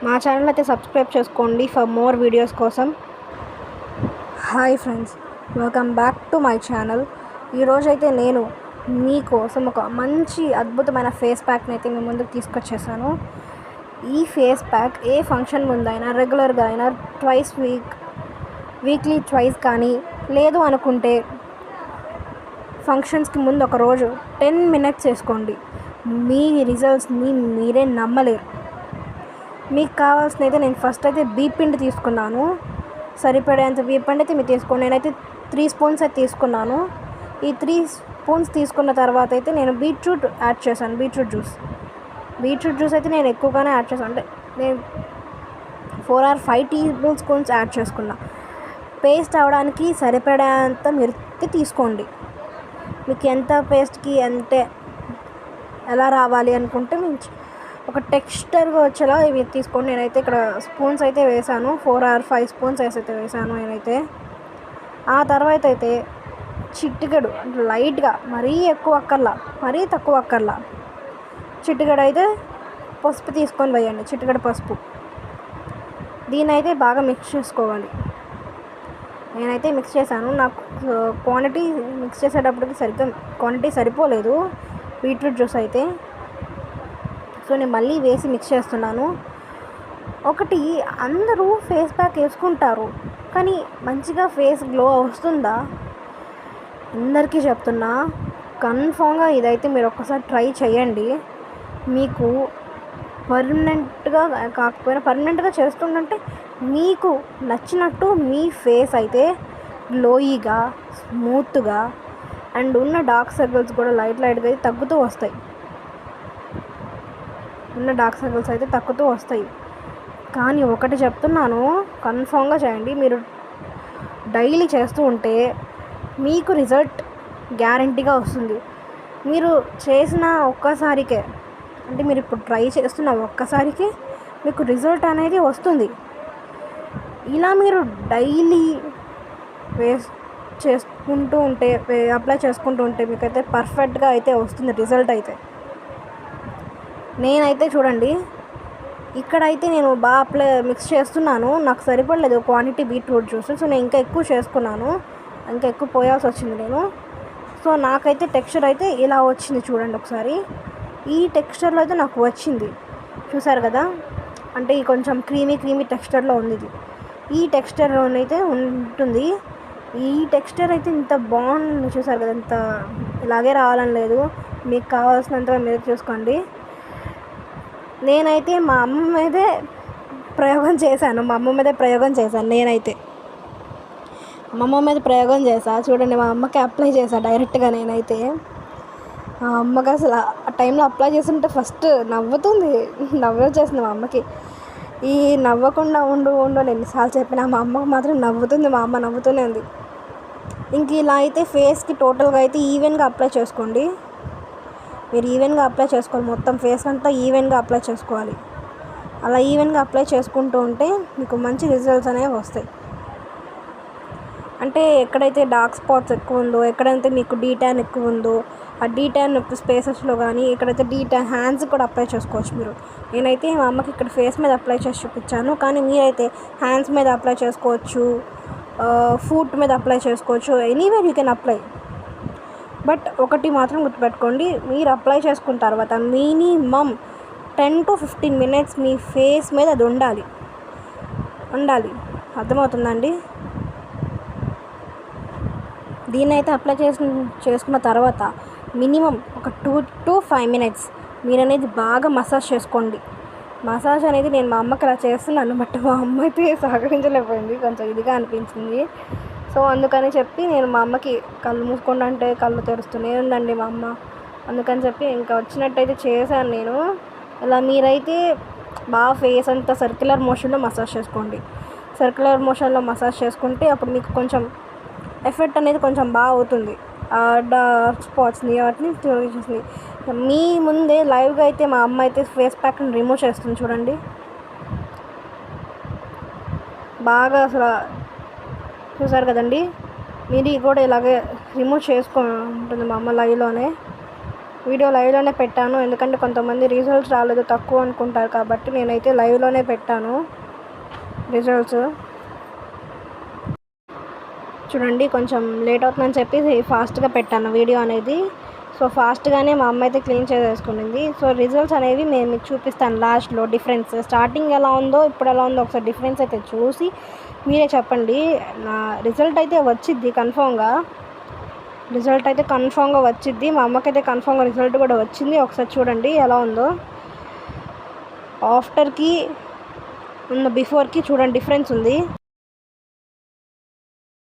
మా ఛానల్ అయితే సబ్స్క్రైబ్ చేసుకోండి ఫర్ మోర్ వీడియోస్ కోసం. Hi friends, welcome back to my channel. ఈరోజైతే నేను మీకోసం ఒక మంచి అద్భుతమైన ఫేస్ ప్యాక్ని అయితే మీ ముందుకు తీసుకొచ్చేసాను. ఈ ఫేస్ ప్యాక్ ఏ ఫంక్షన్ ముందైనా, రెగ్యులర్గా అయినా, వీక్లీ ట్వైస్ కానీ, లేదు అనుకుంటే ఫంక్షన్స్కి ముందు ఒక రోజు 10 minutes వేసుకోండి. మీ రిజల్ట్స్ని మీరే నమ్మలేరు. మీకు కావాల్సిన అయితే నేను ఫస్ట్ అయితే బీపిండి తీసుకున్నాను. సరిపడేంత బీపిండి అయితే మీరు తీసుకోండి. నేనైతే 3 spoons అయితే తీసుకున్నాను. ఈ 3 spoons తీసుకున్న తర్వాత అయితే నేను బీట్రూట్ యాడ్ చేశాను. బీట్రూట్ జ్యూస్ అయితే నేను ఎక్కువగానే యాడ్ చేశాను. అంటే నేను 4 or 5 tablespoons యాడ్ చేసుకున్నా. పేస్ట్ అవ్వడానికి సరిపడేంత మీరు తీసుకోండి. మీకు ఎంత పేస్ట్కి అంటే ఎలా రావాలి అనుకుంటే ఒక టెక్స్చర్గా వచ్చేలా ఇవి తీసుకోండి. నేనైతే ఇక్కడ స్పూన్స్ అయితే వేసాను. 4 or 5 spoons అయితే వేసాను నేనైతే. ఆ తర్వాత అయితే చిటికెడు అంటే లైట్గా, మరీ ఎక్కువ అక్కర్లా, మరీ తక్కువ అక్కర్లా, చిటికెడు అయితే పసుపు తీసుకొని వేయండి. చిటికెడు పసుపు. దీన్ని అయితే బాగా మిక్స్ చేసుకోవాలి. నేనైతే మిక్స్ చేశాను. నాకు క్వాంటిటీ మిక్స్ చేసేటప్పటికి సరిగ్గా క్వాంటిటీ సరిపోలేదు బీట్రూట్ జ్యూస్ అయితే. సో నేను మళ్ళీ వేసి మిక్స్ చేస్తున్నాను. ఒకటి, అందరూ ఫేస్ ప్యాక్ వేసుకుంటారు కానీ మంచిగా ఫేస్ గ్లో వస్తుందా? అందరికీ చెప్తున్నా, కన్ఫామ్గా ఇదైతే మీరు ఒక్కసారి ట్రై చేయండి. మీకు పర్మనెంట్గా కాకపోయినా పర్మనెంట్గా చేస్తుందంటే మీకు నచ్చినట్టు మీ ఫేస్ అయితే గ్లోయిగా, స్మూత్గా అండ్ ఉన్న డార్క్ సర్కిల్స్ కూడా లైట్గా అయితే తగ్గుతూ వస్తాయి. కానీ ఒకటి చెప్తున్నాను, కన్ఫామ్గా చేయండి. మీరు డైలీ చేస్తూ ఉంటే మీకు రిజల్ట్ గ్యారంటీగా వస్తుంది. మీరు చేసిన ఒక్కసారికే, అంటే మీరు ఇప్పుడు ట్రై చేస్తున్న ఒక్కసారికే మీకు రిజల్ట్ అనేది వస్తుంది. ఇలా మీరు డైలీ అప్లై చేసుకుంటూ ఉంటే మీకైతే పర్ఫెక్ట్గా అయితే వస్తుంది రిజల్ట్ అయితే. నేనైతే చూడండి, ఇక్కడైతే నేను బాగా మిక్స్ చేస్తున్నాను. నాకు సరిపడలేదు క్వాంటిటీ బీట్రూట్ జ్యూస్. సో నేను ఇంకా ఎక్కువ చేసుకున్నాను, ఇంకా ఎక్కువ పోయాల్సి వచ్చింది నేను. సో నాకైతే టెక్స్చర్ అయితే ఇలా వచ్చింది చూడండి ఒకసారి. ఈ టెక్స్చర్లో అయితే నాకు వచ్చింది, చూసారు కదా. అంటే ఈ కొంచెం క్రీమీ టెక్స్చర్లో ఉంది ఇది. ఈ టెక్స్చర్లోనైతే ఉంటుంది. ఈ టెక్స్చర్ అయితే ఇంత బాగుంది, చూసారు కదా. ఇంత ఇలాగే రావాలని లేదు, మీకు కావాల్సినంతగా మీరు చూసుకోండి. నేనైతే మా అమ్మ మీదే ప్రయోగం చేశాను. నేనైతే మా అమ్మ మీద ప్రయోగం చేశాను చూడండి. మా అమ్మకి అప్లై చేశాను డైరెక్ట్గా. నేనైతే మా అమ్మకి అసలు ఆ టైంలో అప్లై చేస్తుంటే ఫస్ట్ నవ్వొచ్చేసింది మా అమ్మకి. ఈ నవ్వకుండా ఉండు నేను ఎన్నిసార్లు చెప్పినా మా అమ్మకు మాత్రం నవ్వుతుంది. మా అమ్మ నవ్వుతూనే ఉంది. ఇంక ఇలా అయితే ఫేస్కి టోటల్గా అయితే ఈవెన్గా అప్లై చేసుకోండి. మీరు ఈవెన్గా అప్లై చేసుకోవాలి. మొత్తం ఫేస్ అంతా ఈవెన్గా అప్లై చేసుకోవాలి. అలా ఈవెన్గా అప్లై చేసుకుంటూ ఉంటే మీకు మంచి రిజల్ట్స్ అనేవి వస్తాయి. అంటే ఎక్కడైతే డార్క్ స్పాట్స్ ఎక్కువ ఉందో, ఎక్కడైతే మీకు డీటాన్ ఎక్కువ ఉందో, ఆ డీటాన్ స్పేసెస్లో కానీ, ఎక్కడైతే డీటాన్ హ్యాండ్స్ కూడా అప్లై చేసుకోవచ్చు మీరు. నేనైతే మా అమ్మకి ఇక్కడ ఫేస్ మీద అప్లై చేసి చూపించాను. కానీ మీరైతే హ్యాండ్స్ మీద అప్లై చేసుకోవచ్చు, ఫుట్ మీద అప్లై చేసుకోవచ్చు. Anywhere you can apply. But ఒకటి మాత్రం గుర్తుపెట్టుకోండి, మీరు అప్లై చేసుకున్న తర్వాత minimum 10 to 15 minutes me face మీద అది ఉండాలి. అర్థమవుతుందండి? దీన్ని అయితే అప్లై చేసుకున్న తర్వాత మినిమం ఒక 2 to 5 minutes మీరు అనేది బాగా మసాజ్ చేసుకోండి. మసాజ్ అనేది నేను మా అమ్మకి అలా చేస్తున్నాను, బట్ మా అమ్మ అయితే సహకరించలేకపోయింది, కొంచెం ఇదిగా అనిపించింది. సో అందుకని చెప్పి నేను మా అమ్మకి కళ్ళు మూసుకోండి అంటే కళ్ళు తెరుస్తూనే ఉందండి మా అమ్మ. అందుకని చెప్పి ఇంకా వచ్చినట్టయితే చేశాను నేను. ఇలా మీరైతే బాగా ఫేస్ అంతా సర్క్యులర్ మోషన్లో మసాజ్ చేసుకోండి. సర్క్యులర్ మోషన్లో మసాజ్ చేసుకుంటే అప్పుడు మీకు కొంచెం ఎఫెక్ట్ అనేది కొంచెం బాగా అవుతుంది. ఆ డార్క్ స్పాట్స్ని వాటిని తొలగించేసింది. మీ ముందే లైవ్గా అయితే మా అమ్మ అయితే ఫేస్ ప్యాక్ని రిమూవ్ చేస్తుంది చూడండి. బాగా అసలు చూసారు కదండి. మీరు కూడా ఇలాగే రిమూవ్ చేసుకుంటుంది మా అమ్మ లైవ్లోనే. వీడియో లైవ్లోనే పెట్టాను, ఎందుకంటే కొంతమంది రిజల్ట్స్ రాలేదు తక్కువ అనుకుంటారు కాబట్టి నేనైతే లైవ్లోనే పెట్టాను రిజల్ట్స్. చూడండి కొంచెం లేట్ అవుతుందని చెప్పి ఫాస్ట్గా పెట్టాను వీడియో అనేది. సో ఫాస్ట్గానే మా అమ్మ అయితే క్లీన్ చేసేసుకునింది. సో రిజల్ట్స్ అనేవి నేను మీకు చూపిస్తాను లాస్ట్లో డిఫరెన్స్. స్టార్టింగ్ ఎలా ఉందో ఇప్పుడు ఎలా ఉందో ఒకసారి డిఫరెన్స్ అయితే చూసి మీరే చెప్పండి. నా రిజల్ట్ అయితే వచ్చిద్ది కన్ఫామ్గా, రిజల్ట్ అయితే కన్ఫామ్గా వచ్చిద్ది. మా అమ్మకైతే కన్ఫామ్గా రిజల్ట్ కూడా వచ్చింది. ఒకసారి చూడండి ఎలా ఉందో. ఆఫ్టర్కి ఉన్న బిఫోర్కి చూడండి డిఫరెన్స్ ఉంది.